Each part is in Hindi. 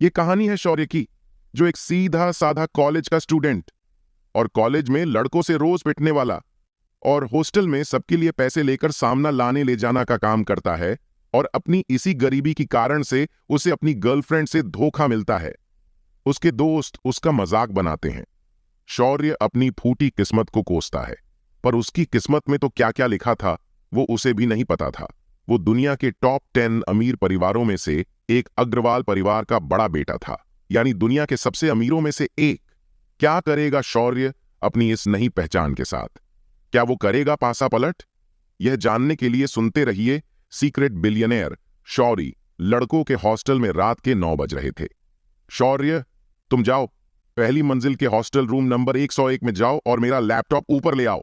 ये कहानी है शौर्य की, जो एक सीधा साधा कॉलेज का स्टूडेंट और कॉलेज में लड़कों से रोज पिटने वाला और हॉस्टल में सबके लिए पैसे लेकर सामना लाने ले जाना का काम करता है। और अपनी इसी गरीबी के कारण से उसे अपनी गर्लफ्रेंड से धोखा मिलता है। उसके दोस्त उसका मजाक बनाते हैं। शौर्य अपनी फूटी किस्मत को कोसता है, पर उसकी किस्मत में तो क्या क्या लिखा था वो उसे भी नहीं पता था। वो दुनिया के टॉप 10 अमीर परिवारों में से एक अग्रवाल परिवार का बड़ा बेटा था, यानी दुनिया के सबसे अमीरों में से एक। क्या करेगा शौर्य अपनी इस नई पहचान के साथ? क्या वो करेगा पासा पलट? यह जानने के लिए सुनते रहिए सीक्रेट बिलियनेयर शौर्य। लड़कों के हॉस्टल में रात के 9 बज रहे थे। शौर्य, तुम जाओ, पहली मंजिल के हॉस्टल रूम नंबर 101 में जाओ और मेरा लैपटॉप ऊपर ले आओ।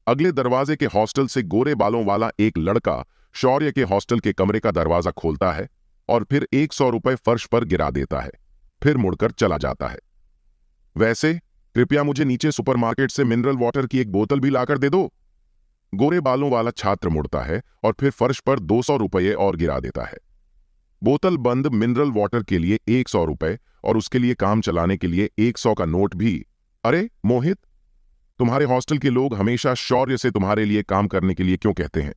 अगले दरवाजे के हॉस्टल से गोरे बालों वाला एक लड़का शौर्य के हॉस्टल के कमरे का दरवाजा खोलता है और फिर 100 रुपए फर्श पर गिरा देता है, फिर मुड़कर चला जाता है। वैसे कृपया मुझे नीचे सुपरमार्केट से मिनरल वाटर की एक बोतल भी लाकर दे दो। गोरे बालों वाला छात्र मुड़ता है और फिर फर्श पर 200 रुपये और गिरा देता है। बोतल बंद मिनरल वाटर के लिए 100 रुपए और उसके लिए काम चलाने के लिए 100 का नोट भी। अरे मोहित, तुम्हारे हॉस्टल के लोग हमेशा शौर्य से तुम्हारे लिए काम करने के लिए क्यों कहते हैं?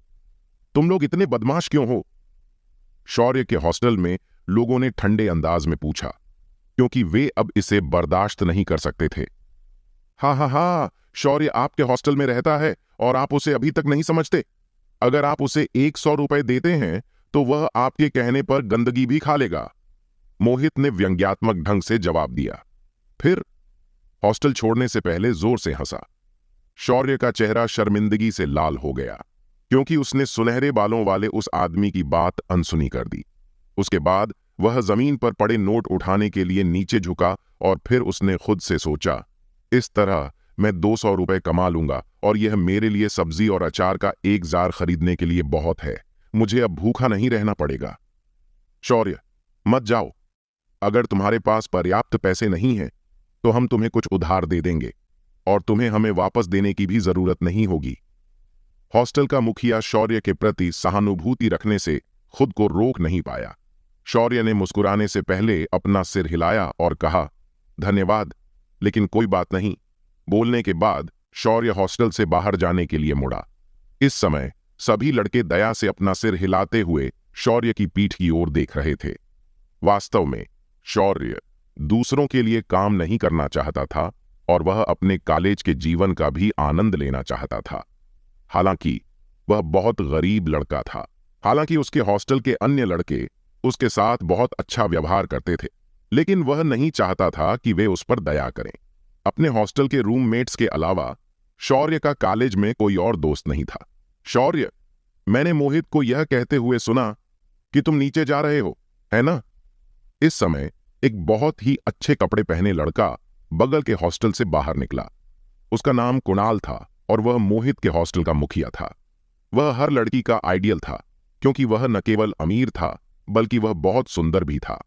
तुम लोग इतने बदमाश क्यों हो? शौर्य के हॉस्टल में लोगों ने ठंडे अंदाज में पूछा, क्योंकि वे अब इसे बर्दाश्त नहीं कर सकते थे। हा, शौर्य आपके हॉस्टल में रहता है और आप उसे अभी तक नहीं समझते। अगर आप उसे 100 रुपए देते हैं तो वह आपके कहने पर गंदगी भी खा लेगा। मोहित ने व्यंग्यात्मक ढंग से जवाब दिया, फिर हॉस्टल छोड़ने से पहले जोर से हंसा। शौर्य का चेहरा शर्मिंदगी से लाल हो गया, क्योंकि उसने सुनहरे बालों वाले उस आदमी की बात अनसुनी कर दी। उसके बाद वह जमीन पर पड़े नोट उठाने के लिए नीचे झुका और फिर उसने खुद से सोचा, इस तरह मैं 200 रुपए कमा लूंगा और यह मेरे लिए सब्जी और अचार का एक जार खरीदने के लिए बहुत है। मुझे अब भूखा नहीं रहना पड़ेगा। शौर्य, मत जाओ। अगर तुम्हारे पास पर्याप्त पैसे नहीं हैं तो हम तुम्हें कुछ उधार दे देंगे और तुम्हें हमें वापस देने की भी जरूरत नहीं होगी। हॉस्टल का मुखिया शौर्य के प्रति सहानुभूति रखने से खुद को रोक नहीं पाया। शौर्य ने मुस्कुराने से पहले अपना सिर हिलाया और कहा, धन्यवाद, लेकिन कोई बात नहीं। बोलने के बाद शौर्य हॉस्टल से बाहर जाने के लिए मुड़ा। इस समय सभी लड़के दया से अपना सिर हिलाते हुए शौर्य की पीठ की ओर देख रहे थे। वास्तव में शौर्य दूसरों के लिए काम नहीं करना चाहता था और वह अपने कॉलेज के जीवन का भी आनंद लेना चाहता था। हालांकि वह बहुत गरीब लड़का था। हालांकि उसके हॉस्टल के अन्य लड़के उसके साथ बहुत अच्छा व्यवहार करते थे, लेकिन वह नहीं चाहता था कि वे उस पर दया करें। अपने हॉस्टल के रूममेट्स के अलावा शौर्य का कॉलेज में कोई और दोस्त नहीं था। शौर्य, मैंने मोहित को यह कहते हुए सुना कि तुम नीचे जा रहे हो, है ना? इस समय एक बहुत ही अच्छे कपड़े पहने लड़का बगल के हॉस्टल से बाहर निकला। उसका नाम कुणाल था और वह मोहित के हॉस्टल का मुखिया था। वह हर लड़की का आइडियल था, क्योंकि वह न केवल अमीर था बल्कि वह बहुत सुंदर भी था।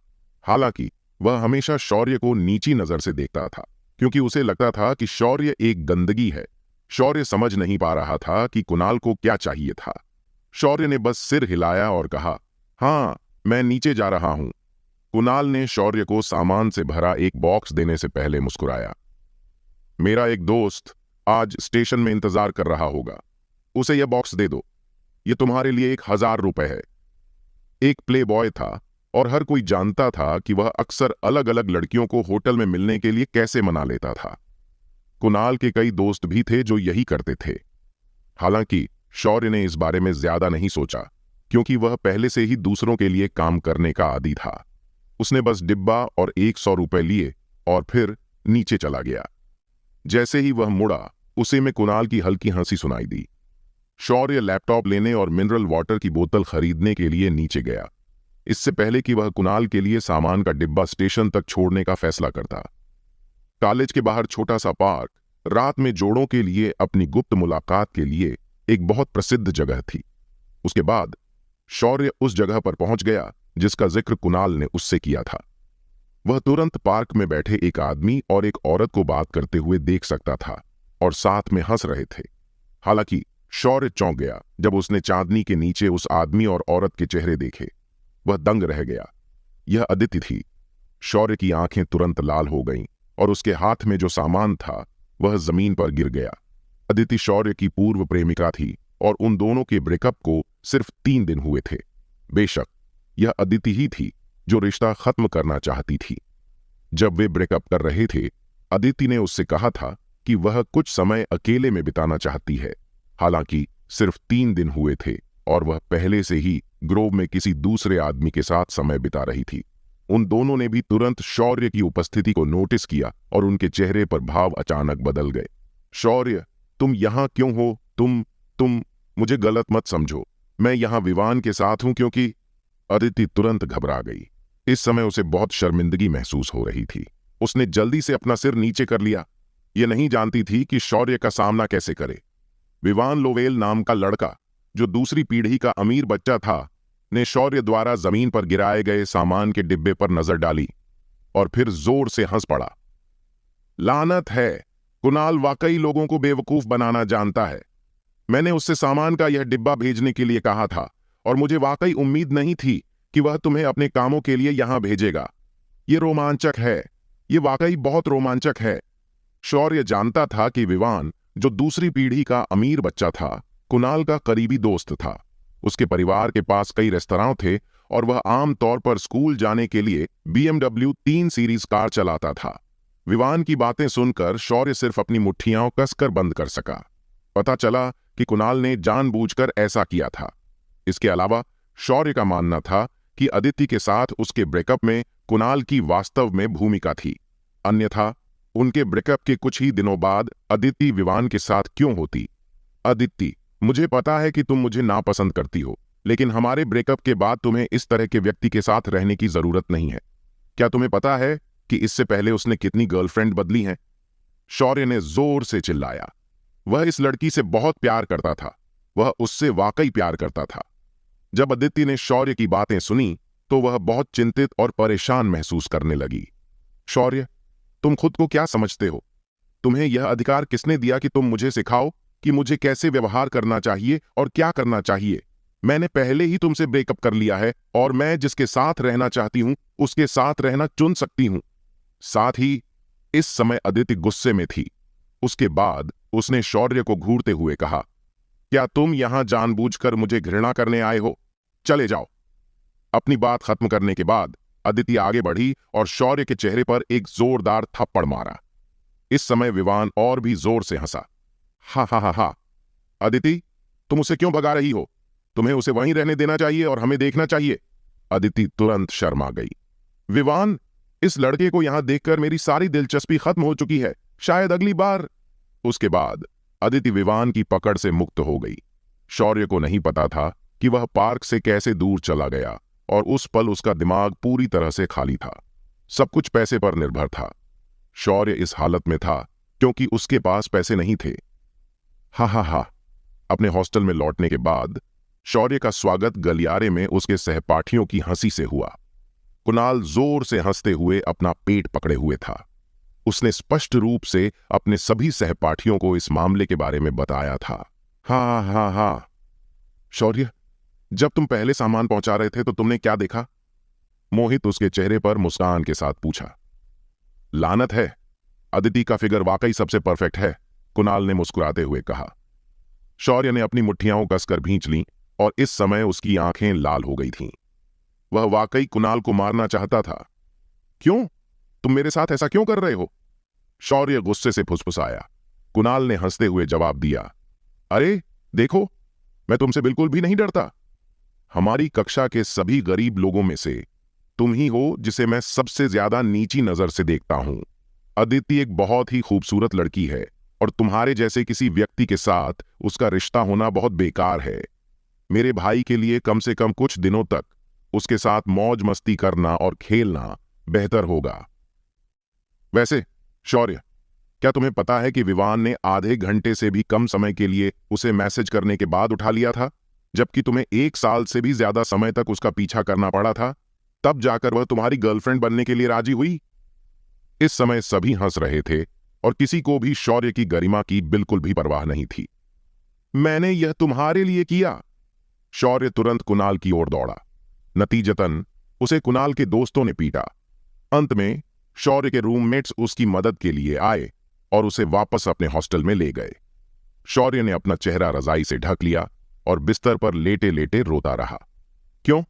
हालांकि वह हमेशा शौर्य को नीची नजर से देखता था, क्योंकि उसे लगता था कि शौर्य एक गंदगी है। शौर्य समझ नहीं पा रहा था कि कुणाल को क्या चाहिए था। शौर्य ने बस सिर हिलाया और कहा, हाँ, मैं नीचे जा रहा हूं। कुणाल ने शौर्य को सामान से भरा एक बॉक्स देने से पहले मुस्कुराया। मेरा एक दोस्त आज स्टेशन में इंतजार कर रहा होगा, उसे यह बॉक्स दे दो। यह तुम्हारे लिए 1000 रुपए है। एक प्ले बॉय था और हर कोई जानता था कि वह अक्सर अलग अलग लड़कियों को होटल में मिलने के लिए कैसे मना लेता था। कुणाल के कई दोस्त भी थे जो यही करते थे। हालांकि शौर्य ने इस बारे में ज्यादा नहीं सोचा, क्योंकि वह पहले से ही दूसरों के लिए काम करने का आदी था। उसने बस डिब्बा और 100 रुपए लिए और फिर नीचे चला गया। जैसे ही वह मुड़ा, उसे में कुणाल की हल्की हंसी सुनाई दी। शौर्य लैपटॉप लेने और मिनरल वाटर की बोतल खरीदने के लिए नीचे गया, इससे पहले कि वह कुणाल के लिए सामान का डिब्बा स्टेशन तक छोड़ने का फैसला करता। कॉलेज के बाहर छोटा सा पार्क रात में जोड़ों के लिए अपनी गुप्त मुलाकात के लिए एक बहुत प्रसिद्ध जगह थी। उसके बाद शौर्य उस जगह पर पहुंच गया जिसका जिक्र कुणाल ने उससे किया था। वह तुरंत पार्क में बैठे एक आदमी और एक औरत को बात करते हुए देख सकता था और साथ में हंस रहे थे। हालांकि शौर्य चौंक गया जब उसने चांदनी के नीचे उस आदमी और औरत के चेहरे देखे। वह दंग रह गया। यह अदिति थी, शौर्य की आंखें तुरंत लाल हो गईं और उसके हाथ में जो सामान था वह जमीन पर गिर गया। अदिति शौर्य की पूर्व प्रेमिका थी और उन दोनों के ब्रेकअप को सिर्फ 3 दिन हुए थे। बेशक यह अदिति ही थी जो रिश्ता खत्म करना चाहती थी। जब वे ब्रेकअप कर रहे थे, अदिति ने उससे कहा था कि वह कुछ समय अकेले में बिताना चाहती है। हालांकि सिर्फ 3 दिन हुए थे और वह पहले से ही ग्रोव में किसी दूसरे आदमी के साथ समय बिता रही थी। उन दोनों ने भी तुरंत शौर्य की उपस्थिति को नोटिस किया और उनके चेहरे पर भाव अचानक बदल गए। शौर्य, तुम यहां क्यों हो? तुम मुझे गलत मत समझो। मैं यहां विवान के साथ हूं क्योंकि... अदिति तुरंत घबरा गई। इस समय उसे बहुत शर्मिंदगी महसूस हो रही थी। उसने जल्दी से अपना सिर नीचे कर लिया। यह नहीं जानती थी कि शौर्य का सामना कैसे करे। विवान लोवेल नाम का लड़का, जो दूसरी पीढ़ी का अमीर बच्चा था, ने शौर्य द्वारा जमीन पर गिराए गए सामान के डिब्बे पर नजर डाली और फिर जोर से हंस पड़ा। लानत है, कुणाल वाकई लोगों को बेवकूफ बनाना जानता है। मैंने उससे सामान का यह डिब्बा भेजने के लिए कहा था और मुझे वाकई उम्मीद नहीं थी कि वह तुम्हें अपने कामों के लिए यहां भेजेगा। यह रोमांचक है, यह वाकई बहुत रोमांचक है। शौर्य जानता था कि विवान, जो दूसरी पीढ़ी का अमीर बच्चा था, कुणाल का करीबी दोस्त था। उसके परिवार के पास कई रेस्तरां थे और वह आम तौर पर स्कूल जाने के लिए BMW 3 सीरीज कार चलाता था। विवान की बातें सुनकर शौर्य सिर्फ अपनी मुट्ठियां कसकर बंद कर सका। पता चला कि कुणाल ने जानबूझकर ऐसा किया था। इसके अलावा शौर्य का मानना था कि अदिति के साथ उसके ब्रेकअप में कुणाल की वास्तव में भूमिका थी। अन्यथा उनके ब्रेकअप के कुछ ही दिनों बाद अदिति विवान के साथ क्यों होती? अदिति, मुझे पता है कि तुम मुझे नापसंद करती हो, लेकिन हमारे ब्रेकअप के बाद तुम्हें इस तरह के व्यक्ति के साथ रहने की जरूरत नहीं है। क्या तुम्हें पता है कि इससे पहले उसने कितनी गर्लफ्रेंड बदली हैं? शौर्य ने जोर से चिल्लाया। वह इस लड़की से बहुत प्यार करता था। वह उससे वाकई प्यार करता था। जब अदिति ने शौर्य की बातें सुनी तो वह बहुत चिंतित और परेशान महसूस करने लगी। शौर्य, तुम खुद को क्या समझते हो? तुम्हें यह अधिकार किसने दिया कि तुम मुझे सिखाओ कि मुझे कैसे व्यवहार करना चाहिए और क्या करना चाहिए? मैंने पहले ही तुमसे ब्रेकअप कर लिया है और मैं जिसके साथ रहना चाहती हूं उसके साथ रहना चुन सकती हूं। साथ ही इस समय अदिति गुस्से में थी। उसके बाद उसने शौर्य को घूरते हुए कहा, क्या तुम यहां जानबूझकर मुझे घृणा करने आए हो? चले जाओ। अपनी बात खत्म करने के बाद अदिति आगे बढ़ी और शौर्य के चेहरे पर एक जोरदार थप्पड़ मारा। इस समय विवान और भी जोर से हंसा। हा हा हा हा। अदिति, तुम उसे क्यों भगा रही हो? तुम्हें उसे वहीं रहने देना चाहिए और हमें देखना चाहिए। अदिति तुरंत शर्मा गई। विवान, इस लड़के को यहां देखकर मेरी सारी दिलचस्पी खत्म हो चुकी है। शायद अगली बार... उसके बाद अदिति विवान की पकड़ से मुक्त हो गई। शौर्य को नहीं पता था कि वह पार्क से कैसे दूर चला गया और उस पल उसका दिमाग पूरी तरह से खाली था। सब कुछ पैसे पर निर्भर था। शौर्य इस हालत में था क्योंकि उसके पास पैसे नहीं थे। हा हा हा। अपने हॉस्टल में लौटने के बाद शौर्य का स्वागत गलियारे में उसके सहपाठियों की हंसी से हुआ। कुणाल जोर से हंसते हुए अपना पेट पकड़े हुए था। उसने स्पष्ट रूप से अपने सभी सहपाठियों को इस मामले के बारे में बताया था। हा हा हा। शौर्य, जब तुम पहले सामान पहुंचा रहे थे तो तुमने क्या देखा? मोहित उसके चेहरे पर मुस्कान के साथ पूछा। लानत है, अदिति का फिगर वाकई सबसे परफेक्ट है, कुणाल ने मुस्कुराते हुए कहा। शौर्य ने अपनी मुट्ठियां कसकर भींच लीं और इस समय उसकी आंखें लाल हो गई थीं। वह वाकई कुणाल को मारना चाहता था। क्यों? तुम मेरे साथ ऐसा क्यों कर रहे हो? शौर्य गुस्से से फुसफुसाया। कुणाल ने हंसते हुए जवाब दिया, अरे देखो, मैं तुमसे बिल्कुल भी नहीं डरता। हमारी कक्षा के सभी गरीब लोगों में से तुम ही हो जिसे मैं सबसे ज्यादा नीची नजर से देखता हूं। अदिति एक बहुत ही खूबसूरत लड़की है और तुम्हारे जैसे किसी व्यक्ति के साथ उसका रिश्ता होना बहुत बेकार है। मेरे भाई के लिए कम से कम कुछ दिनों तक उसके साथ मौज मस्ती करना और खेलना बेहतर होगा। वैसे शौर्य, क्या तुम्हें पता है कि विवान ने आधे घंटे से भी कम समय के लिए उसे मैसेज करने के बाद उठा लिया था, जबकि तुम्हें 1 साल से भी ज्यादा समय तक उसका पीछा करना पड़ा था? तब जाकर वह तुम्हारी गर्लफ्रेंड बनने के लिए राजी हुई। इस समय सभी हंस रहे थे और किसी को भी शौर्य की गरिमा की बिल्कुल भी परवाह नहीं थी। मैंने यह तुम्हारे लिए किया। शौर्य तुरंत कुणाल की ओर दौड़ा। नतीजतन उसे कुणाल के दोस्तों ने पीटा। अंत में शौर्य के रूममेट्स उसकी मदद के लिए आए और उसे वापस अपने हॉस्टल में ले गए। शौर्य ने अपना चेहरा रजाई से ढक लिया और बिस्तर पर लेटे लेटे रोता रहा। क्यों?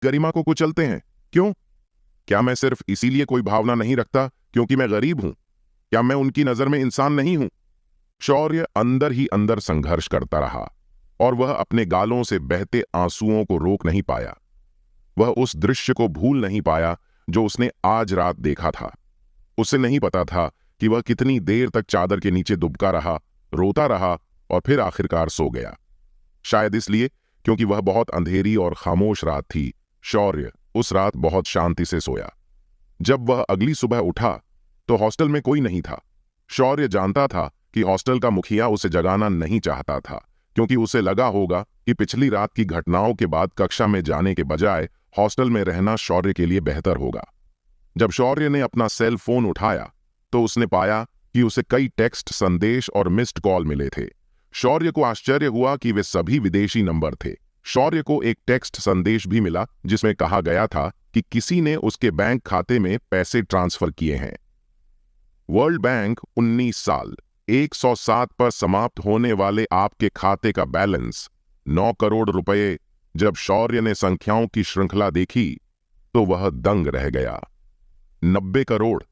गरिमा को कुचलते हैं, क्यों? क्या मैं सिर्फ इसीलिए कोई भावना नहीं रखता क्योंकि मैं गरीब हूं? क्या मैं उनकी नजर में इंसान नहीं हूं? शौर्य अंदर ही अंदर संघर्ष करता रहा और वह अपने गालों से बहते आंसुओं को रोक नहीं पाया। वह उस दृश्य को भूल नहीं पाया जो उसने आज रात देखा था। उसे नहीं पता था कि वह कितनी देर तक चादर के नीचे दुबका रहा, रोता रहा और फिर आखिरकार सो गया। शायद इसलिए क्योंकि वह बहुत अंधेरी और खामोश रात थी, शौर्य उस रात बहुत शांति से सोया। जब वह अगली सुबह उठा तो हॉस्टल में कोई नहीं था। शौर्य जानता था कि हॉस्टल का मुखिया उसे जगाना नहीं चाहता था, क्योंकि उसे लगा होगा कि पिछली रात की घटनाओं के बाद कक्षा में जाने के बजाय हॉस्टल में रहना शौर्य के लिए बेहतर होगा। जब शौर्य ने अपना सेल फोन उठाया तो उसने पाया कि उसे कई टेक्स्ट संदेश और मिस्ड कॉल मिले थे। शौर्य को आश्चर्य हुआ कि वे सभी विदेशी नंबर थे। शौर्य को एक टेक्स्ट संदेश भी मिला जिसमें कहा गया था कि किसी ने उसके बैंक खाते में पैसे ट्रांसफर किए हैं। वर्ल्ड बैंक 19 साल 107 पर समाप्त होने वाले आपके खाते का बैलेंस 9 करोड़ रुपए। जब शौर्य ने संख्याओं की श्रृंखला देखी तो वह दंग रह गया। 90 करोड़!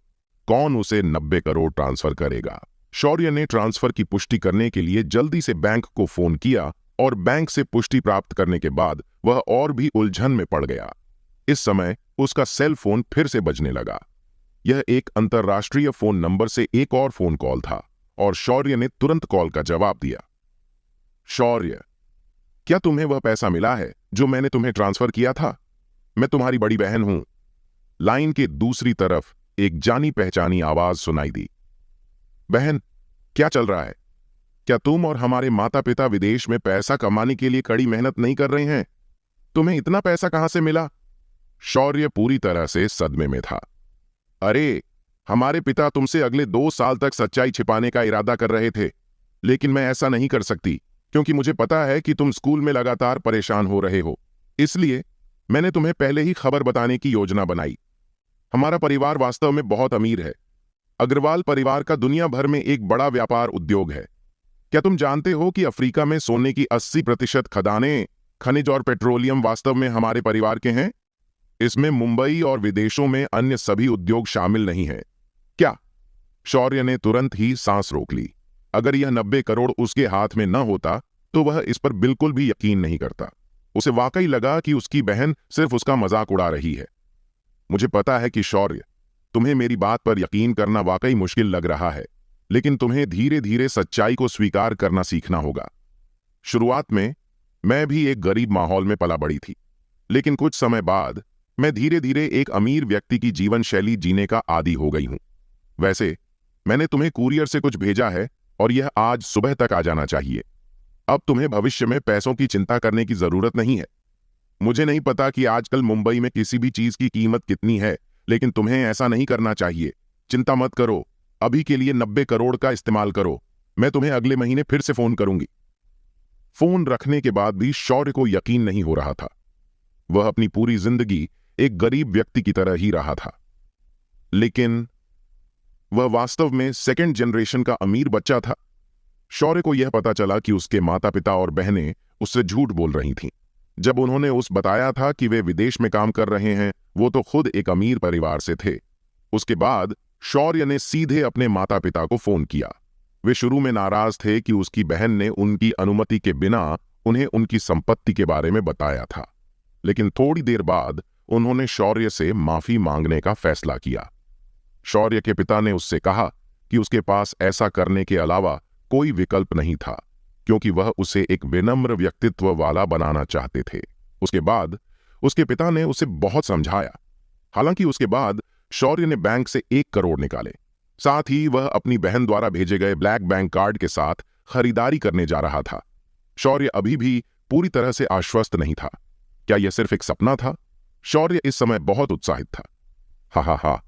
कौन उसे 90 करोड़ ट्रांसफर करेगा? शौर्य ने ट्रांसफर की पुष्टि करने के लिए जल्दी से बैंक को फोन किया और बैंक से पुष्टि प्राप्त करने के बाद वह और भी उलझन में पड़ गया। इस समय उसका सेल फोन फिर से बजने लगा। यह एक अंतर्राष्ट्रीय फोन नंबर से एक और फोन कॉल था और शौर्य ने तुरंत कॉल का जवाब दिया। शौर्य, क्या तुम्हें वह पैसा मिला है जो मैंने तुम्हें ट्रांसफर किया था? मैं तुम्हारी बड़ी बहन हूं। लाइन के दूसरी तरफ एक जानी पहचानी आवाज सुनाई दी। बहन, क्या चल रहा है? क्या तुम और हमारे माता पिता विदेश में पैसा कमाने के लिए कड़ी मेहनत नहीं कर रहे हैं? तुम्हें इतना पैसा कहां से मिला? शौर्य पूरी तरह से सदमे में था। अरे, हमारे पिता तुमसे अगले 2 साल तक सच्चाई छिपाने का इरादा कर रहे थे, लेकिन मैं ऐसा नहीं कर सकती क्योंकि मुझे पता है कि तुम स्कूल में लगातार परेशान हो रहे हो। इसलिए मैंने तुम्हें पहले ही खबर बताने की योजना बनाई। हमारा परिवार वास्तव में बहुत अमीर है। अग्रवाल परिवार का दुनिया भर में एक बड़ा व्यापार उद्योग है। क्या तुम जानते हो कि अफ्रीका में सोने की 80% खदानें, खनिज और पेट्रोलियम वास्तव में हमारे परिवार के हैं? इसमें मुंबई और विदेशों में अन्य सभी उद्योग शामिल नहीं है। क्या? शौर्य ने तुरंत ही सांस रोक ली। अगर यह 90 करोड़ उसके हाथ में न होता तो वह इस पर बिल्कुल भी यकीन नहीं करता। उसे वाकई लगा कि उसकी बहन सिर्फ उसका मजाक उड़ा रही है। मुझे पता है कि शौर्य, तुम्हें मेरी बात पर यकीन करना वाकई मुश्किल लग रहा है, लेकिन तुम्हें धीरे धीरे सच्चाई को स्वीकार करना सीखना होगा। शुरुआत में मैं भी एक गरीब माहौल में पला बड़ी थी, लेकिन कुछ समय बाद मैं धीरे धीरे एक अमीर व्यक्ति की जीवन शैली जीने का आदी हो गई हूं। वैसे मैंने तुम्हें कुरियर से कुछ भेजा है और यह आज सुबह तक आ जाना चाहिए। अब तुम्हें भविष्य में पैसों की चिंता करने की जरूरत नहीं है। मुझे नहीं पता कि आजकल मुंबई में किसी भी चीज की कीमत कितनी है, लेकिन तुम्हें ऐसा नहीं करना चाहिए। चिंता मत करो, अभी के लिए 90 करोड़ का इस्तेमाल करो। मैं तुम्हें अगले महीने फिर से फोन करूंगी। फोन रखने के बाद भी शौर्य को यकीन नहीं हो रहा था। वह अपनी पूरी जिंदगी एक गरीब व्यक्ति की तरह ही रहा था, लेकिन वह वास्तव में सेकंड जनरेशन का अमीर बच्चा था। शौर्य को यह पता चला कि उसके माता पिता और बहनें उससे झूठ बोल रही थीं। जब उन्होंने उस बताया था कि वे विदेश में काम कर रहे हैं, वो तो खुद एक अमीर परिवार से थे। उसके बाद शौर्य ने सीधे अपने माता पिता को फोन किया। वे शुरू में नाराज थे कि उसकी बहन ने उनकी अनुमति के बिना उन्हें उनकी संपत्ति के बारे में बताया था, लेकिन थोड़ी देर बाद उन्होंने शौर्य से माफी मांगने का फैसला किया। शौर्य के पिता ने उससे कहा कि उसके पास ऐसा करने के अलावा कोई विकल्प नहीं था, क्योंकि वह उसे एक विनम्र व्यक्तित्व वाला बनाना चाहते थे। उसके बाद उसके पिता ने उसे बहुत समझाया। हालांकि उसके बाद शौर्य ने बैंक से 1 करोड़ निकाले। साथ ही वह अपनी बहन द्वारा भेजे गए ब्लैक बैंक कार्ड के साथ खरीदारी करने जा रहा था। शौर्य अभी भी पूरी तरह से आश्वस्त नहीं था। क्या यह सिर्फ एक सपना था? शौर्य इस समय बहुत उत्साहित था। हा,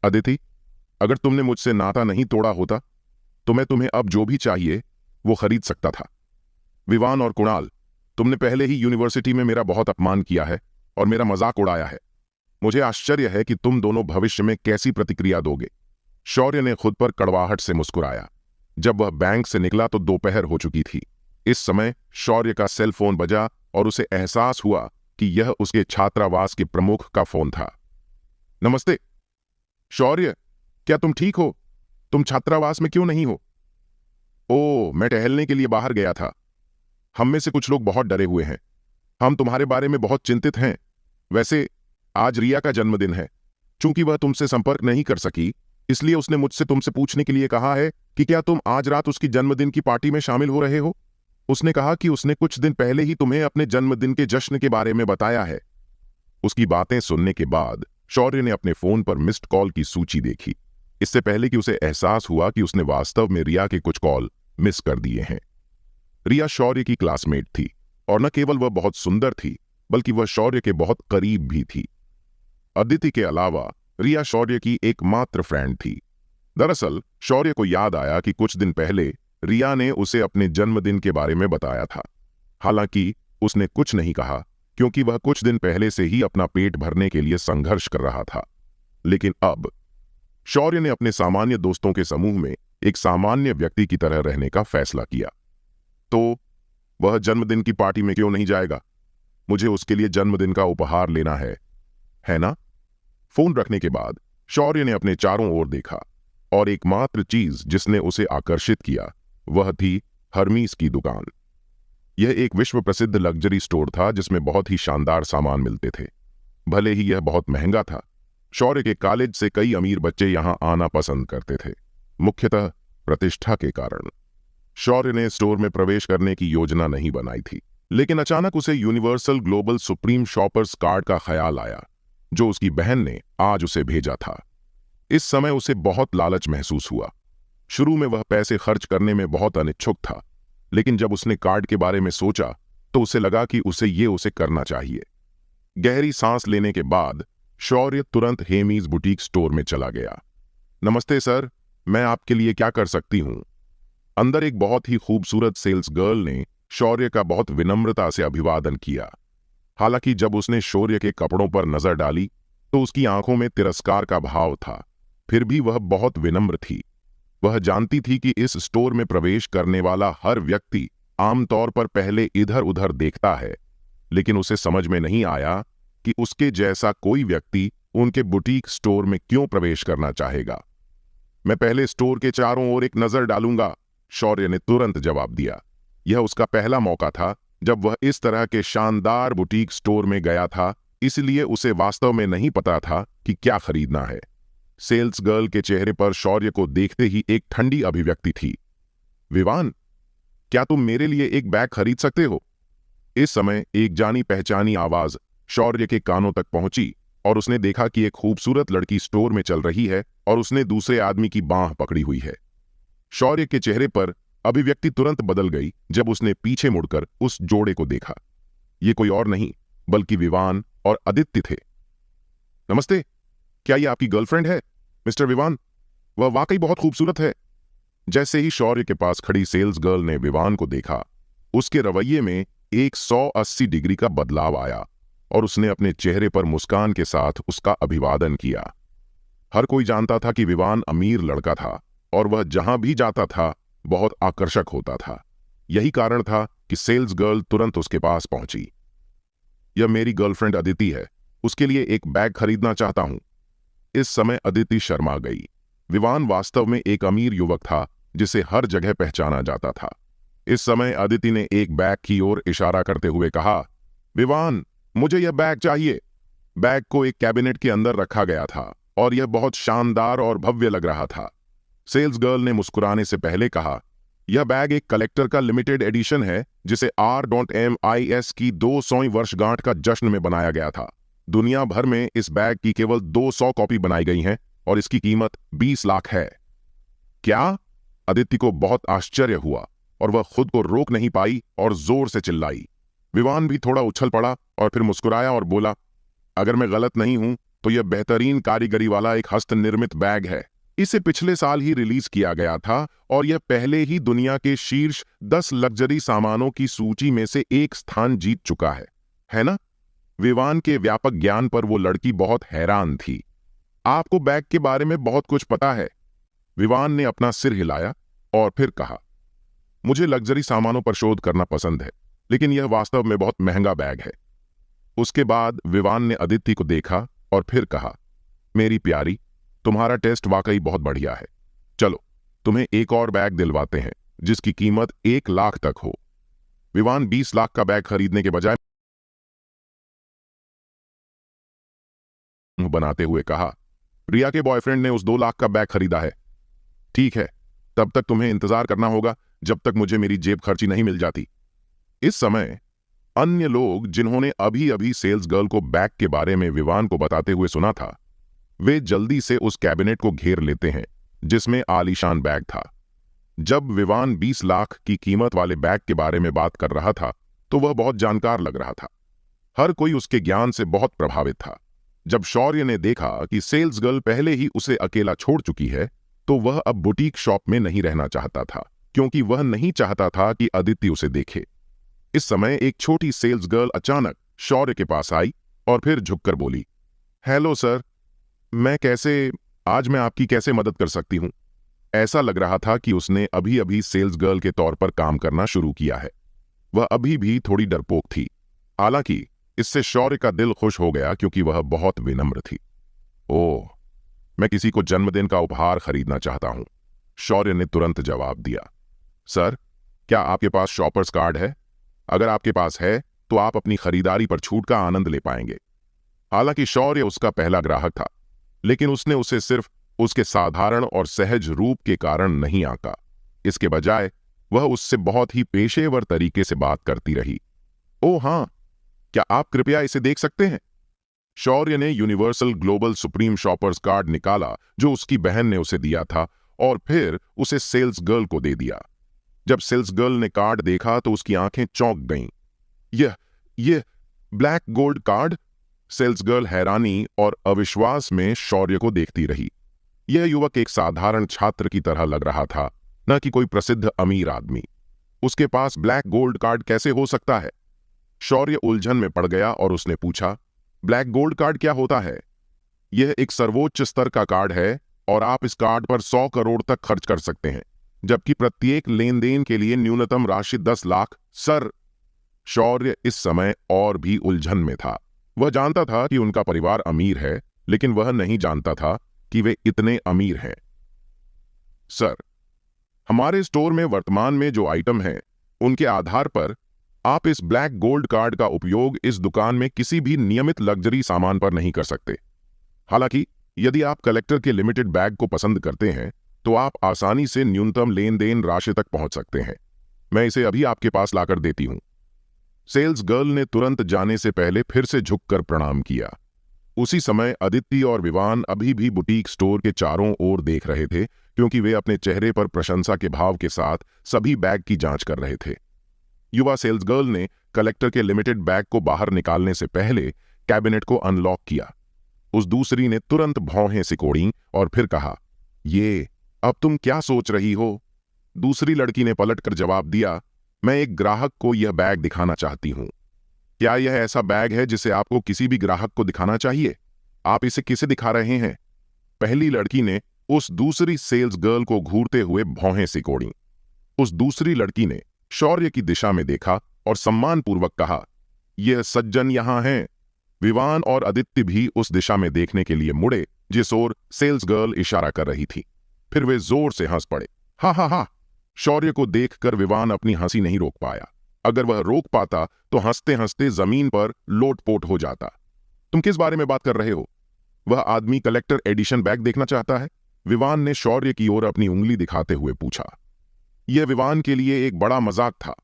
अदिति, अगर तुमने मुझसे नाता नहीं तोड़ा होता तो मैं तुम्हें अब जो भी चाहिए वो खरीद सकता था। विवान और कुणाल, तुमने पहले ही यूनिवर्सिटी में मेरा बहुत अपमान किया है और मेरा मजाक उड़ाया है। मुझे आश्चर्य है कि तुम दोनों भविष्य में कैसी प्रतिक्रिया दोगे। शौर्य ने खुद पर कड़वाहट से मुस्कुराया। जब वह बैंक से निकला तो दोपहर हो चुकी थी। इस समय शौर्य का सेल फोन बजा और उसे एहसास हुआ कि यह उसके छात्रावास के प्रमुख का फोन था। नमस्ते शौर्य, क्या तुम ठीक हो? तुम छात्रावास में क्यों नहीं हो? ओह, मैं टहलने के लिए बाहर गया था। हम में से कुछ लोग बहुत डरे हुए हैं। हम तुम्हारे बारे में बहुत चिंतित हैं। वैसे आज रिया का जन्मदिन है। चूंकि वह तुमसे संपर्क नहीं कर सकी, इसलिए उसने मुझसे तुमसे पूछने के लिए कहा है कि क्या तुम आज रात उसकी जन्मदिन की पार्टी में शामिल हो रहे हो। उसने कहा कि उसने कुछ दिन पहले ही तुम्हें अपने जन्मदिन के जश्न के बारे में बताया है। उसकी बातें सुनने के बाद शौर्य ने अपने फोन पर मिस्ड कॉल की सूची देखी, इससे पहले कि उसे एहसास हुआ कि उसने वास्तव में रिया के कुछ कॉल मिस कर दिए हैं। रिया शौर्य की क्लासमेट थी और न केवल वह बहुत सुंदर थी, बल्कि वह शौर्य के बहुत करीब भी थी। अदिति के अलावा रिया शौर्य की एकमात्र फ्रेंड थी। दरअसल शौर्य को याद आया कि कुछ दिन पहले रिया ने उसे अपने जन्मदिन के बारे में बताया था। हालांकि उसने कुछ नहीं कहा, क्योंकि वह कुछ दिन पहले से ही अपना पेट भरने के लिए संघर्ष कर रहा था। लेकिन अब शौर्य ने अपने सामान्य दोस्तों के समूह में एक सामान्य व्यक्ति की तरह रहने का फैसला किया। तो वह जन्मदिन की पार्टी में क्यों नहीं जाएगा? मुझे उसके लिए जन्मदिन का उपहार लेना है ना? फोन रखने के बाद शौर्य ने अपने चारों ओर देखा और एकमात्र चीज जिसने उसे आकर्षित किया वह थी हर्मीस की दुकान। यह एक विश्व प्रसिद्ध लग्जरी स्टोर था जिसमें बहुत ही शानदार सामान मिलते थे। भले ही यह बहुत महंगा था, शौर्य के कॉलेज से कई अमीर बच्चे यहां आना पसंद करते थे, मुख्यतः प्रतिष्ठा के कारण। शौर्य ने स्टोर में प्रवेश करने की योजना नहीं बनाई थी, लेकिन अचानक उसे universal global supreme shoppers card का ख्याल आया, जो उसकी बहन ने आज उसे भेजा था। इस समय उसे बहुत लालच महसूस हुआ। शुरू में वह पैसे खर्च करने में बहुत अनिच्छुक था, लेकिन जब उसने कार्ड के बारे में सोचा तो उसे लगा कि उसे करना चाहिए। गहरी सांस लेने के बाद शौर्य तुरंत हेमीज बुटीक स्टोर में चला गया। नमस्ते सर, मैं आपके लिए क्या कर सकती हूं? अंदर एक बहुत ही खूबसूरत सेल्स गर्ल ने शौर्य का बहुत विनम्रता से अभिवादन किया। हालांकि जब उसने शौर्य के कपड़ों पर नजर डाली तो उसकी आंखों में तिरस्कार का भाव था। फिर भी वह बहुत विनम्र थी। वह जानती थी कि इस स्टोर में प्रवेश करने वाला हर व्यक्ति आमतौर पर पहले इधर उधर देखता है, लेकिन उसे समझ में नहीं आया कि उसके जैसा कोई व्यक्ति उनके बुटीक स्टोर में क्यों प्रवेश करना चाहेगा। मैं पहले स्टोर के चारों ओर एक नजर डालूंगा, शौर्य ने तुरंत जवाब दिया। यह उसका पहला मौका था जब वह इस तरह के शानदार बुटीक स्टोर में गया था, इसलिए उसे वास्तव में नहीं पता था कि क्या खरीदना है। सेल्स गर्ल के चेहरे पर शौर्य को देखते ही एक ठंडी अभिव्यक्ति थी। विवान, क्या तुम मेरे लिए एक बैग खरीद सकते हो? इस समय एक जानी पहचानी आवाज शौर्य के कानों तक पहुंची और उसने देखा कि एक खूबसूरत लड़की स्टोर में चल रही है और उसने दूसरे आदमी की बांह पकड़ी हुई है। शौर्य के चेहरे पर अभिव्यक्ति तुरंत बदल गई जब उसने पीछे मुड़कर उस जोड़े को देखा। ये कोई और नहीं बल्कि विवान और अदिति थे। नमस्ते, क्या ये आपकी गर्लफ्रेंड है मिस्टर विवान? वह वाकई बहुत खूबसूरत है। जैसे ही शौर्य के पास खड़ी सेल्स गर्ल ने विवान को देखा, उसके रवैये में एक 180 डिग्री का बदलाव आया और उसने अपने चेहरे पर मुस्कान के साथ उसका अभिवादन किया। हर कोई जानता था कि विवान अमीर लड़का था और वह जहां भी जाता था बहुत आकर्षक होता था। यही कारण था कि सेल्स गर्ल तुरंत उसके पास पहुंची। यह मेरी गर्लफ्रेंड अदिति है, उसके लिए एक बैग खरीदना चाहता हूं। इस समय अदिति शर्मा गई। विवान वास्तव में एक अमीर युवक था जिसे हर जगह पहचाना जाता था। इस समय अदिति ने एक बैग की ओर इशारा करते हुए कहा, विवान, मुझे यह बैग चाहिए। बैग को एक कैबिनेट के अंदर रखा गया था और यह बहुत शानदार और भव्य लग रहा था। सेल्स गर्ल ने मुस्कुराने से पहले कहा, यह बैग एक कलेक्टर का लिमिटेड एडिशन है जिसे R.MIS की 200वीं वर्षगांठ का जश्न में बनाया गया था। दुनिया भर में इस बैग की केवल 200 कॉपी बनाई गई हैं और इसकी कीमत 20 लाख है। क्या? अदिति को बहुत आश्चर्य हुआ और वह खुद को रोक नहीं पाई और जोर से चिल्लाई। विवान भी थोड़ा उछल पड़ा और फिर मुस्कुराया और बोला, अगर मैं गलत नहीं हूं तो यह बेहतरीन कारीगरी वाला एक हस्तनिर्मित बैग है। इसे पिछले साल ही रिलीज किया गया था और यह पहले ही दुनिया के शीर्ष 10 लग्जरी सामानों की सूची में से एक स्थान जीत चुका है ना? विवान के व्यापक ज्ञान पर वो लड़की बहुत हैरान थी। आपको बैग के बारे में बहुत कुछ पता है। विवान ने अपना सिर हिलाया और फिर कहा, मुझे लग्जरी सामानों पर शोध करना पसंद है, लेकिन यह वास्तव में बहुत महंगा बैग है। उसके बाद विवान ने अदिति को देखा और फिर कहा, मेरी प्यारी, तुम्हारा टेस्ट वाकई बहुत बढ़िया है। चलो तुम्हें एक और बैग दिलवाते हैं जिसकी कीमत 1 लाख तक हो। विवान 20 लाख का बैग खरीदने के बजाय मुंह बनाते हुए कहा, रिया के बॉयफ्रेंड ने उस 2 लाख का बैग खरीदा है। ठीक है, तब तक तुम्हें इंतजार करना होगा जब तक मुझे मेरी जेब खर्ची नहीं मिल जाती। इस समय अन्य लोग जिन्होंने अभी अभी सेल्स गर्ल को बैग के बारे में विवान को बताते हुए सुना था, वे जल्दी से उस कैबिनेट को घेर लेते हैं जिसमें आलीशान बैग था। जब विवान 20 लाख की कीमत वाले बैग के बारे में बात कर रहा था तो वह बहुत जानकार लग रहा था। हर कोई उसके ज्ञान से बहुत प्रभावित था। जब शौर्य ने देखा कि सेल्स गर्ल पहले ही उसे अकेला छोड़ चुकी है तो वह अब बुटीक शॉप में नहीं रहना चाहता था, क्योंकि वह नहीं चाहता था कि अदिति उसे देखे। इस समय एक छोटी सेल्स गर्ल अचानक शौर्य के पास आई और फिर झुककर बोली, हेलो सर, आज मैं आपकी कैसे मदद कर सकती हूं? ऐसा लग रहा था कि उसने अभी अभी सेल्स गर्ल के तौर पर काम करना शुरू किया है। वह अभी भी थोड़ी डरपोक थी। हालांकि इससे शौर्य का दिल खुश हो गया क्योंकि वह बहुत विनम्र थी। ओह, मैं किसी को जन्मदिन का उपहार खरीदना चाहता हूं, शौर्य ने तुरंत जवाब दिया। सर, क्या आपके पास शॉपर्स कार्ड है? अगर आपके पास है तो आप अपनी खरीदारी पर छूट का आनंद ले पाएंगे। हालांकि शौर्य उसका पहला ग्राहक था, लेकिन उसने उसे सिर्फ उसके साधारण और सहज रूप के कारण नहीं आंका। इसके बजाय वह उससे बहुत ही पेशेवर तरीके से बात करती रही। ओह हाँ, क्या आप कृपया इसे देख सकते हैं? शौर्य ने universal global supreme shoppers card निकाला जो उसकी बहन ने उसे दिया था और फिर उसे सेल्स गर्ल को दे दिया। जब सेल्स गर्ल ने कार्ड देखा तो उसकी आंखें चौंक गईं। यह black gold card? Sales girl हैरानी और अविश्वास में शौर्य को देखती रही। यह युवक एक साधारण छात्र की तरह लग रहा था, न कि कोई प्रसिद्ध अमीर आदमी। उसके पास ब्लैक गोल्ड कार्ड कैसे हो सकता है? शौर्य उलझन में पड़ गया और उसने पूछा, ब्लैक गोल्ड कार्ड क्या होता है? यह एक सर्वोच्च स्तर का कार्ड है और आप इस कार्ड पर 100 करोड़ तक खर्च कर सकते हैं, जबकि प्रत्येक लेन देन के लिए न्यूनतम राशि 10 लाख। सर, शौर्य इस समय और भी उलझन में था। वह जानता था कि उनका परिवार अमीर है, लेकिन वह नहीं जानता था कि वे इतने अमीर हैं। सर, हमारे स्टोर में वर्तमान में जो आइटम हैं, उनके आधार पर आप इस ब्लैक गोल्ड कार्ड का उपयोग इस दुकान में किसी भी नियमित लग्जरी सामान पर नहीं कर सकते। हालांकि यदि आप कलेक्टर के लिमिटेड बैग को पसंद करते हैं तो आप आसानी से न्यूनतम लेन देन राशि तक पहुंच सकते हैं। मैं इसे अभी आपके पास लाकर देती हूं। सेल्स गर्ल ने तुरंत जाने से पहले फिर से झुककर प्रणाम किया। उसी समय अदिति और विवान अभी भी बुटीक स्टोर के चारों ओर देख रहे थे, क्योंकि वे अपने चेहरे पर प्रशंसा के भाव के साथ सभी बैग की जांच कर रहे थे। युवा सेल्स गर्ल ने कलेक्टर के लिमिटेड बैग को बाहर निकालने से पहले कैबिनेट को अनलॉक किया। उस दूसरी ने तुरंत भौहें सिकोड़ी और फिर कहा, ये अब तुम क्या सोच रही हो? दूसरी लड़की ने पलटकर जवाब दिया, मैं एक ग्राहक को यह बैग दिखाना चाहती हूं। क्या यह ऐसा बैग है जिसे आपको किसी भी ग्राहक को दिखाना चाहिए? आप इसे किसे दिखा रहे हैं? पहली लड़की ने उस दूसरी सेल्स गर्ल को घूरते हुए भौहें सिकोड़ी। उस दूसरी लड़की ने शौर्य की दिशा में देखा और सम्मानपूर्वक कहा, यह सज्जन यहां हैं। विवान और अदिति भी उस दिशा में देखने के लिए मुड़े जिस ओर सेल्स गर्ल इशारा कर रही थी। फिर वे जोर से हंस पड़े। हा हा हा। शौर्य को देखकर विवान अपनी हंसी नहीं रोक पाया। अगर वह रोक पाता तो हंसते हंसते जमीन पर लोटपोट हो जाता। तुम किस बारे में बात कर रहे हो? वह आदमी कलेक्टर एडिशन बैग देखना चाहता है? विवान ने शौर्य की ओर अपनी उंगली दिखाते हुए पूछा। यह विवान के लिए एक बड़ा मजाक था।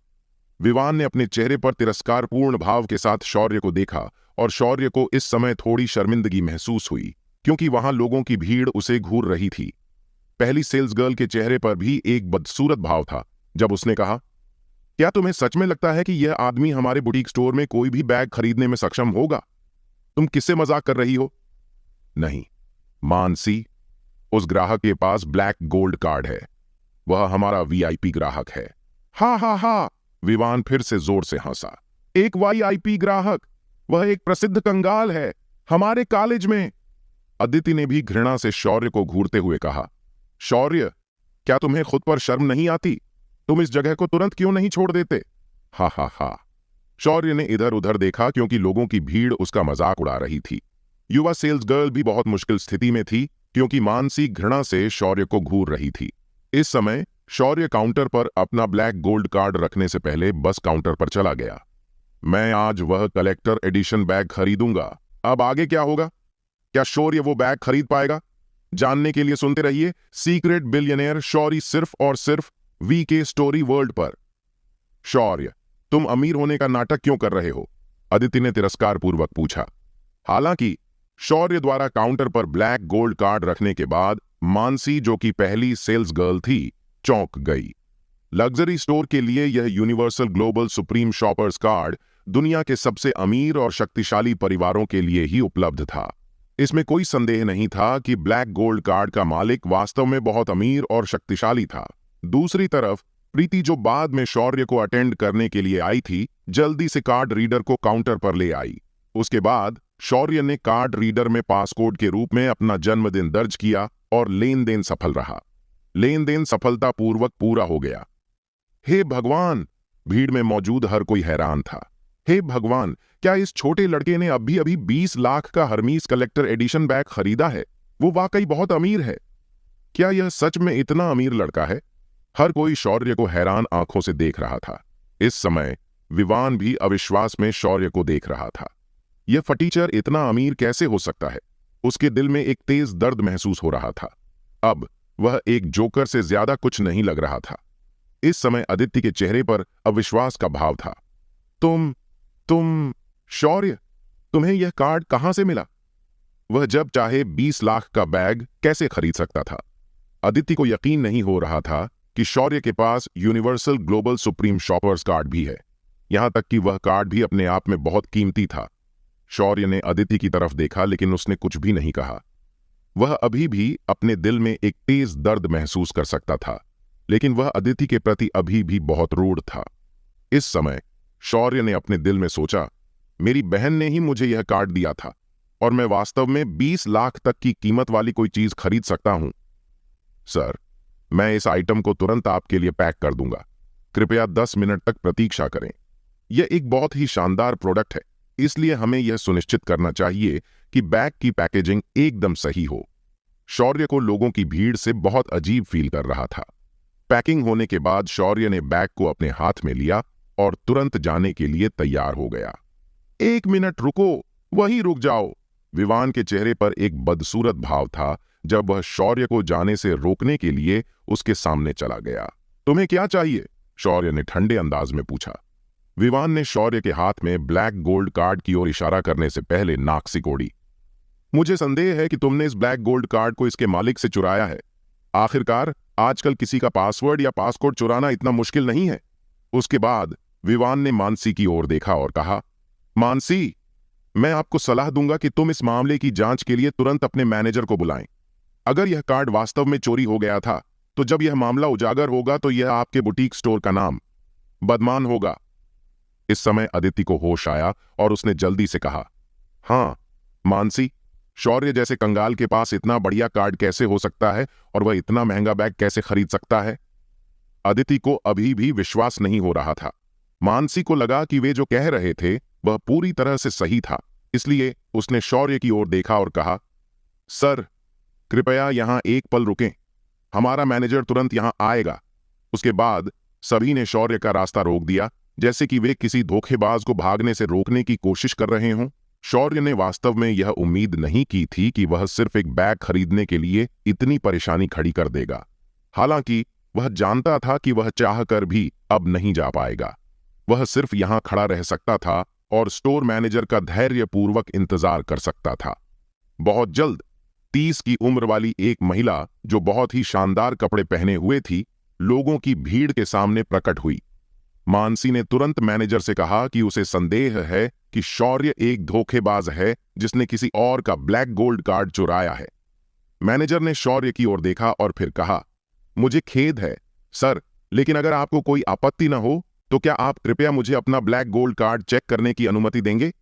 विवान ने अपने चेहरे पर तिरस्कारपूर्ण भाव के साथ शौर्य को देखा और शौर्य को इस समय थोड़ी शर्मिंदगी महसूस हुई, क्योंकि वहां लोगों की भीड़ उसे घूर रही थी। पहली सेल्स गर्ल के चेहरे पर भी एक बदसूरत भाव था जब उसने कहा, क्या तुम्हें सच में लगता है कि यह आदमी हमारे बुटीक स्टोर में कोई भी बैग खरीदने में सक्षम होगा? तुम किससे मजाक कर रही हो? नहीं मानसी, उस ग्राहक के पास ब्लैक गोल्ड कार्ड है। वह हमारा वीआईपी ग्राहक है। हा हा हा। विवान फिर से जोर से हंसा। एक वीआईपी ग्राहक? वह एक प्रसिद्ध कंगाल है हमारे कॉलेज में। अदिति ने भी घृणा से शौर्य को घूरते हुए कहा, शौर्य, क्या तुम्हें खुद पर शर्म नहीं आती? तुम इस जगह को तुरंत क्यों नहीं छोड़ देते? हा हा हा। शौर्य ने इधर उधर देखा क्योंकि लोगों की भीड़ उसका मजाक उड़ा रही थी। युवा सेल्स गर्ल भी बहुत मुश्किल स्थिति में थी क्योंकि मानसी घृणा से शौर्य को घूर रही थी। इस समय शौर्य काउंटर पर अपना ब्लैक गोल्ड कार्ड रखने से पहले बस काउंटर पर चला गया। मैं आज वह कलेक्टर एडिशन बैग खरीदूंगा। अब आगे क्या होगा? क्या शौर्य वो बैग खरीद पाएगा? जानने के लिए सुनते रहिए सीक्रेट बिलियनेयर शौर्य सिर्फ और सिर्फ वीके स्टोरी वर्ल्ड पर। शौर्य, तुम अमीर होने का नाटक क्यों कर रहे हो? अदिति ने तिरस्कार पूर्वक पूछा। हालांकि शौर्य द्वारा काउंटर पर ब्लैक गोल्ड कार्ड रखने के बाद मानसी, जो कि पहली सेल्स गर्ल थी, चौंक गई। लग्जरी स्टोर के लिए यह universal global supreme shoppers card दुनिया के सबसे अमीर और शक्तिशाली परिवारों के लिए ही उपलब्ध था। इसमें कोई संदेह नहीं था कि ब्लैक गोल्ड कार्ड का मालिक वास्तव में बहुत अमीर और शक्तिशाली था। दूसरी तरफ प्रीति, जो बाद में शौर्य को अटेंड करने के लिए आई थी, जल्दी से कार्ड रीडर को काउंटर पर ले आई। उसके बाद शौर्य ने कार्ड रीडर में पासकोड के रूप में अपना जन्मदिन दर्ज किया और लेन देन सफल रहा। लेन देन सफलतापूर्वक पूरा हो गया। हे भगवान! भीड़ में मौजूद हर कोई हैरान था। हे भगवान, क्या इस छोटे लड़के ने अभी अभी 20 लाख का हर्मीस कलेक्टर एडिशन बैग खरीदा है? वो वाकई बहुत अमीर है। क्या यह सच में इतना अमीर लड़का है? हर कोई शौर्य को हैरान आंखों से देख रहा था। इस समय विवान भी अविश्वास में शौर्य को देख रहा था। यह फटीचर इतना अमीर कैसे हो सकता है? उसके दिल में एक तेज दर्द महसूस हो रहा था। अब वह एक जोकर से ज्यादा कुछ नहीं लग रहा था। इस समय अदिति के चेहरे पर अविश्वास का भाव था। तुम शौर्य, तुम्हें यह कार्ड कहां से मिला? वह जब चाहे 20 लाख का बैग कैसे खरीद सकता था? अदिति को यकीन नहीं हो रहा था कि शौर्य के पास universal global supreme shoppers card भी है। यहां तक कि वह कार्ड भी अपने आप में बहुत कीमती था। शौर्य ने अदिति की तरफ देखा लेकिन उसने कुछ भी नहीं कहा। वह अभी भी अपने दिल में एक तेज दर्द महसूस कर सकता था, लेकिन वह अदिति के प्रति अभी भी बहुत रूढ़ था। इस समय शौर्य ने अपने दिल में सोचा, मेरी बहन ने ही मुझे यह कार्ड दिया था और मैं वास्तव में 20 लाख तक की कीमत वाली कोई चीज खरीद सकता हूं। सर, मैं इस आइटम को तुरंत आपके लिए पैक कर दूंगा। कृपया 10 मिनट तक प्रतीक्षा करें। यह एक बहुत ही शानदार प्रोडक्ट है, इसलिए हमें यह सुनिश्चित करना चाहिए कि बैग की पैकेजिंग एकदम सही हो। शौर्य को लोगों की भीड़ से बहुत अजीब फील कर रहा था। पैकिंग होने के बाद शौर्य ने बैग को अपने हाथ में लिया और तुरंत जाने के लिए तैयार हो गया। 1 मिनट रुको, वहीं रुक जाओ। विवान के चेहरे पर एक बदसूरत भाव था जब वह शौर्य को जाने से रोकने के लिए उसके सामने चला गया। तुम्हें क्या चाहिए? शौर्य ने ठंडे अंदाज में पूछा। विवान ने शौर्य के हाथ में ब्लैक गोल्ड कार्ड की ओर इशारा करने से पहले नाक सिकोड़ी। मुझे संदेह है कि तुमने इस ब्लैक गोल्ड कार्ड को इसके मालिक से चुराया है। आखिरकार आजकल किसी का पासवर्ड या पासकोड चुराना इतना मुश्किल नहीं है। उसके बाद विवान ने मानसी की ओर देखा और कहा, मानसी, मैं आपको सलाह दूंगा कि तुम इस मामले की जांच के लिए तुरंत अपने मैनेजर को बुलाएं। अगर यह कार्ड वास्तव में चोरी हो गया था तो जब यह मामला उजागर होगा तो यह आपके बुटीक स्टोर का नाम बदनाम होगा। इस समय अदिति को होश आया और उसने जल्दी से कहा, हाँ मानसी, शौर्य जैसे कंगाल के पास इतना बढ़िया कार्ड कैसे हो सकता है और वह इतना महंगा बैग कैसे खरीद सकता है? अदिति को अभी भी विश्वास नहीं हो रहा था। मानसी को लगा कि वे जो कह रहे थे वह पूरी तरह से सही था, इसलिए उसने शौर्य की ओर देखा और कहा, सर, कृपया यहां एक पल रुकें, हमारा मैनेजर तुरंत यहां आएगा। उसके बाद सभी ने शौर्य का रास्ता रोक दिया, जैसे कि वे किसी धोखेबाज को भागने से रोकने की कोशिश कर रहे हों। शौर्य ने वास्तव में यह उम्मीद नहीं की थी कि वह सिर्फ एक बैग खरीदने के लिए इतनी परेशानी खड़ी कर देगा। हालांकि वह जानता था कि वह चाहकर भी अब नहीं जा पाएगा। वह सिर्फ यहां खड़ा रह सकता था और स्टोर मैनेजर का धैर्यपूर्वक इंतजार कर सकता था। बहुत जल्द 30 की उम्र वाली एक महिला जो बहुत ही शानदार कपड़े पहने हुए थी, लोगों की भीड़ के सामने प्रकट हुई। मानसी ने तुरंत मैनेजर से कहा कि उसे संदेह है कि शौर्य एक धोखेबाज है जिसने किसी और का ब्लैक गोल्ड कार्ड चुराया है। मैनेजर ने शौर्य की ओर देखा और फिर कहा, मुझे खेद है सर, लेकिन अगर आपको कोई आपत्ति न हो तो क्या आप कृपया मुझे अपना ब्लैक गोल्ड कार्ड चेक करने की अनुमति देंगे?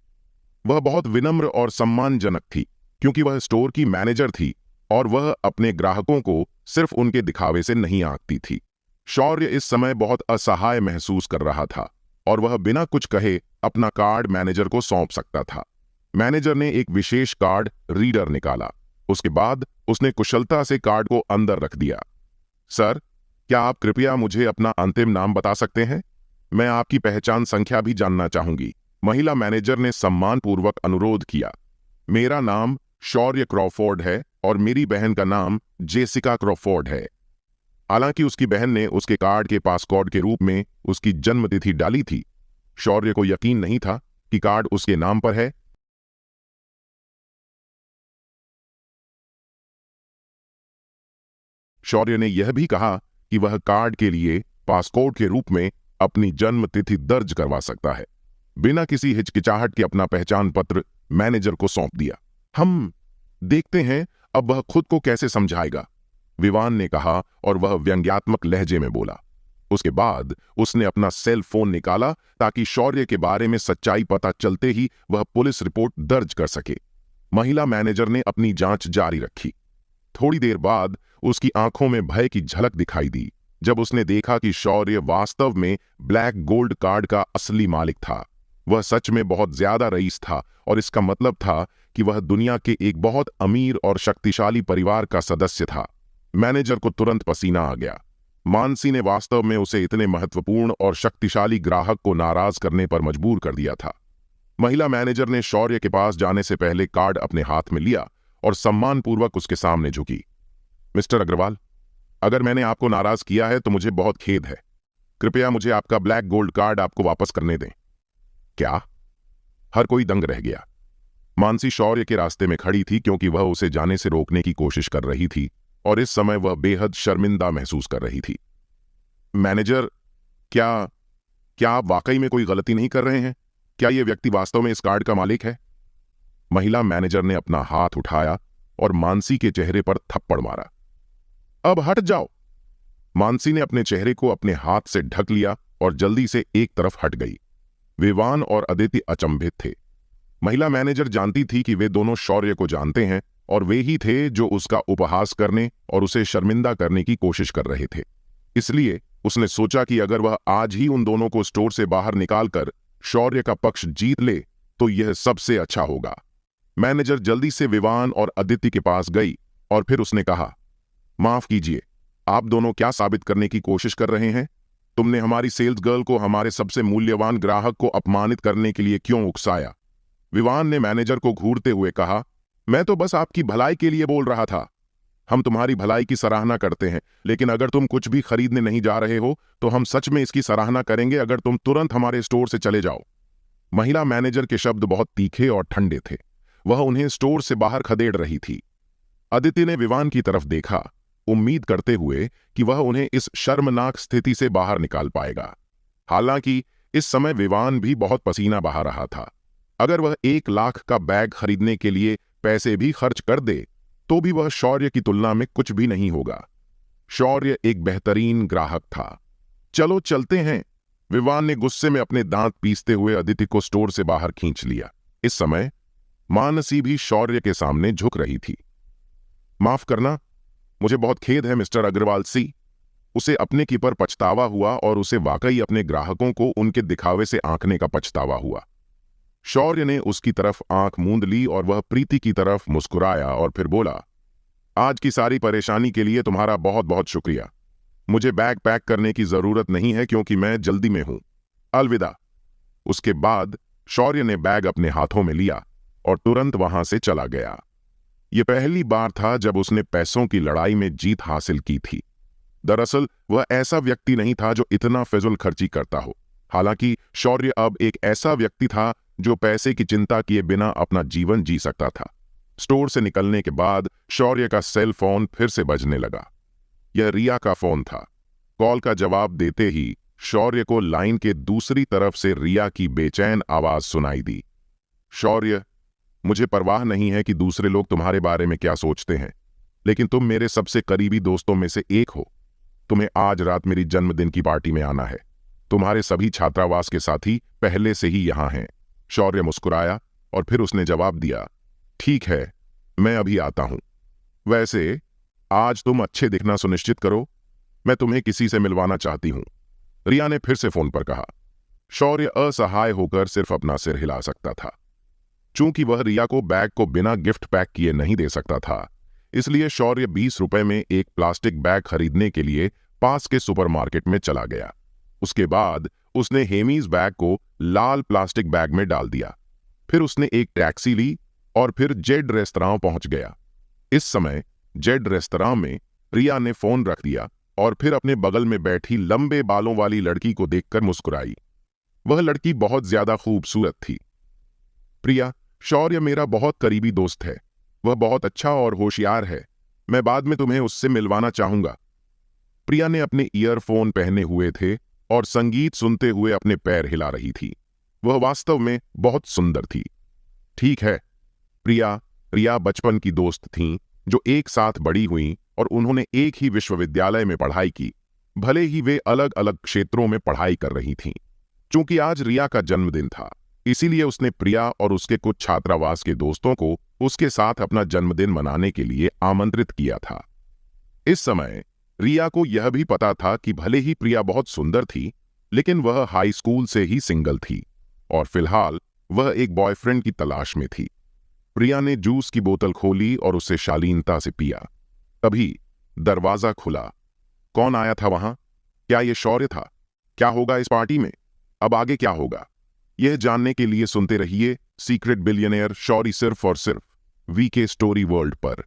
वह बहुत विनम्र और सम्मानजनक थी क्योंकि वह स्टोर की मैनेजर थी और वह अपने ग्राहकों को सिर्फ उनके दिखावे से नहीं आंकती थी। शौर्य इस समय बहुत असहाय महसूस कर रहा था और वह बिना कुछ कहे अपना कार्ड मैनेजर को सौंप सकता था। मैनेजर ने एक विशेष कार्ड रीडर निकाला। उसके बाद उसने कुशलता से कार्ड को अंदर रख दिया। सर, क्या आप कृपया मुझे अपना अंतिम नाम बता सकते हैं? मैं आपकी पहचान संख्या भी जानना चाहूंगी। महिला मैनेजर ने सम्मानपूर्वक अनुरोध किया। मेरा नाम शौर्य क्रॉफोर्ड है और मेरी बहन का नाम जेसिका क्रॉफोर्ड है। हालांकि उसकी बहन ने उसके कार्ड के पासकोड के रूप में उसकी जन्मतिथि डाली थी, शौर्य को यकीन नहीं था कि कार्ड उसके नाम पर है। शौर्य ने यह भी कहा कि वह कार्ड के लिए पासकोड के रूप में अपनी जन्मतिथि दर्ज करवा सकता है। बिना किसी हिचकिचाहट के अपना पहचान पत्र मैनेजर को सौंप दिया। हम देखते हैं अब वह खुद को कैसे समझाएगा, विवान ने कहा और वह व्यंग्यात्मक लहजे में बोला। उसके बाद उसने अपना सेल फोन निकाला ताकि शौर्य के बारे में सच्चाई पता चलते ही वह पुलिस रिपोर्ट दर्ज कर सके। महिला मैनेजर ने अपनी जांच जारी रखी। थोड़ी देर बाद उसकी आंखों में भय की झलक दिखाई दी जब उसने देखा कि शौर्य वास्तव में ब्लैक गोल्ड कार्ड का असली मालिक था। वह सच में बहुत ज्यादा रईस था और इसका मतलब था कि वह दुनिया के एक बहुत अमीर और शक्तिशाली परिवार का सदस्य था। मैनेजर को तुरंत पसीना आ गया। मानसी ने वास्तव में उसे इतने महत्वपूर्ण और शक्तिशाली ग्राहक को नाराज करने पर मजबूर कर दिया था। महिला मैनेजर ने शौर्य के पास जाने से पहले कार्ड अपने हाथ में लिया और सम्मानपूर्वक उसके सामने झुकी। मिस्टर अग्रवाल, अगर मैंने आपको नाराज किया है तो मुझे बहुत खेद है। कृपया मुझे आपका ब्लैक गोल्ड कार्ड आपको वापस करने दें। क्या? हर कोई दंग रह गया। मानसी शौर्य के रास्ते में खड़ी थी क्योंकि वह उसे जाने से रोकने की कोशिश कर रही थी और इस समय वह बेहद शर्मिंदा महसूस कर रही थी। मैनेजर, क्या आप वाकई में कोई गलती नहीं कर रहे हैं? क्या यह व्यक्ति वास्तव में इस कार्ड का मालिक है? महिला मैनेजर ने अपना हाथ उठाया और मानसी के चेहरे पर थप्पड़ मारा। अब हट जाओ। मानसी ने अपने चेहरे को अपने हाथ से ढक लिया और जल्दी से एक तरफ हट गई। विवान और अदिति अचंभित थे। महिला मैनेजर जानती थी कि वे दोनों शौर्य को जानते हैं और वे ही थे जो उसका उपहास करने और उसे शर्मिंदा करने की कोशिश कर रहे थे। इसलिए उसने सोचा कि अगर वह आज ही उन दोनों को स्टोर से बाहर निकालकर शौर्य का पक्ष जीत ले तो यह सबसे अच्छा होगा। मैनेजर जल्दी से विवान और अदिति के पास गई और फिर उसने कहा, माफ कीजिए, आप दोनों क्या साबित करने की कोशिश कर रहे हैं? तुमने हमारी सेल्स गर्ल को हमारे सबसे मूल्यवान ग्राहक को अपमानित करने के लिए क्यों उकसाया? विवान ने मैनेजर को घूरते हुए कहा, मैं तो बस आपकी भलाई के लिए बोल रहा था। हम तुम्हारी भलाई की सराहना करते हैं, लेकिन अगर तुम कुछ भी खरीदने नहीं जा रहे हो तो हम सच में इसकी सराहना करेंगे अगर तुम तुरंत हमारे स्टोर से चले जाओ। महिला मैनेजर के शब्द बहुत तीखे और ठंडे थे। वह उन्हें स्टोर से बाहर खदेड़ रही थी। अदिति ने विवान की तरफ देखा, उम्मीद करते हुए कि वह उन्हें इस शर्मनाक स्थिति से बाहर निकाल पाएगा। हालांकि इस समय विवान भी बहुत पसीना बहा रहा था। अगर वह 1 लाख का बैग खरीदने के लिए पैसे भी खर्च कर दे तो भी वह शौर्य की तुलना में कुछ भी नहीं होगा। शौर्य एक बेहतरीन ग्राहक था। चलो चलते हैं। विवान ने गुस्से में अपने दांत पीसते हुए अदिति को स्टोर से बाहर खींच लिया। इस समय मानसी भी शौर्य के सामने झुक रही थी। माफ करना, मुझे बहुत खेद है मिस्टर अग्रवाल सी। उसे अपने की पर पछतावा हुआ और उसे वाकई अपने ग्राहकों को उनके दिखावे से आंकने का पछतावा हुआ। शौर्य ने उसकी तरफ आंख मूंद ली और वह प्रीति की तरफ मुस्कुराया और फिर बोला, आज की सारी परेशानी के लिए तुम्हारा बहुत बहुत शुक्रिया। मुझे बैग पैक करने की जरूरत नहीं है क्योंकि मैं जल्दी में हूं। अलविदा। उसके बाद शौर्य ने बैग अपने हाथों में लिया और तुरंत वहां से चला गया। यह पहली बार था जब उसने पैसों की लड़ाई में जीत हासिल की थी। दरअसल वह ऐसा व्यक्ति नहीं था जो इतना फिजूल खर्ची करता हो। हालांकि शौर्य अब एक ऐसा व्यक्ति था जो पैसे की चिंता किए बिना अपना जीवन जी सकता था। स्टोर से निकलने के बाद शौर्य का सेल फोन फिर से बजने लगा। यह रिया का फोन था। कॉल का जवाब देते ही शौर्य को लाइन के दूसरी तरफ से रिया की बेचैन आवाज सुनाई दी। शौर्य, मुझे परवाह नहीं है कि दूसरे लोग तुम्हारे बारे में क्या सोचते हैं, लेकिन तुम मेरे सबसे करीबी दोस्तों में से एक हो। तुम्हें आज रात मेरी जन्मदिन की पार्टी में आना है। तुम्हारे सभी छात्रावास के साथी पहले से ही यहां हैं। शौर्य मुस्कुराया और फिर उसने जवाब दिया, ठीक है, मैं अभी आता हूं। वैसे आज तुम अच्छे दिखना सुनिश्चित करो, मैं तुम्हें किसी से मिलवाना चाहती हूं, रिया ने फिर से फोन पर कहा। शौर्य असहाय होकर सिर्फ अपना सिर हिला सकता था। चूंकि वह रिया को बैग को बिना गिफ्ट पैक किए नहीं दे सकता था, इसलिए शौर्य 20 रुपए में एक प्लास्टिक बैग खरीदने के लिए पास के सुपरमार्केट में चला गया। उसके बाद उसने हेमीज बैग को लाल प्लास्टिक बैग में डाल दिया। फिर उसने एक टैक्सी ली और फिर जेड रेस्तरां पहुंच गया। इस समय जेड रेस्तरां में रिया ने फोन रख दिया और फिर अपने बगल में बैठी लंबे बालों वाली लड़की को देखकर मुस्कुराई। वह लड़की बहुत ज्यादा खूबसूरत थी। प्रिया, शौर्य मेरा बहुत करीबी दोस्त है। वह बहुत अच्छा और होशियार है। मैं बाद में तुम्हें उससे मिलवाना चाहूंगा। प्रिया ने अपने ईयरफोन पहने हुए थे और संगीत सुनते हुए अपने पैर हिला रही थी। वह वास्तव में बहुत सुंदर थी। ठीक है। प्रिया, रिया बचपन की दोस्त थीं जो एक साथ बड़ी हुईं और उन्होंने एक ही विश्वविद्यालय में पढ़ाई की, भले ही वे अलग अलग क्षेत्रों में पढ़ाई कर रही थीं। चूंकि आज रिया का जन्मदिन था, इसीलिए उसने प्रिया और उसके कुछ छात्रावास के दोस्तों को उसके साथ अपना जन्मदिन मनाने के लिए आमंत्रित किया था। इस समय रिया को यह भी पता था कि भले ही प्रिया बहुत सुंदर थी, लेकिन वह हाई स्कूल से ही सिंगल थी और फिलहाल वह एक बॉयफ्रेंड की तलाश में थी। प्रिया ने जूस की बोतल खोली और उसे शालीनता से पिया। तभी दरवाजा खुला। कौन आया था वहां? क्या यह शौर्य था? क्या होगा इस पार्टी में? अब आगे क्या होगा, यह जानने के लिए सुनते रहिए सीक्रेट बिलियनेयर शौर्य सिर्फ और सिर्फ वीके स्टोरी वर्ल्ड पर।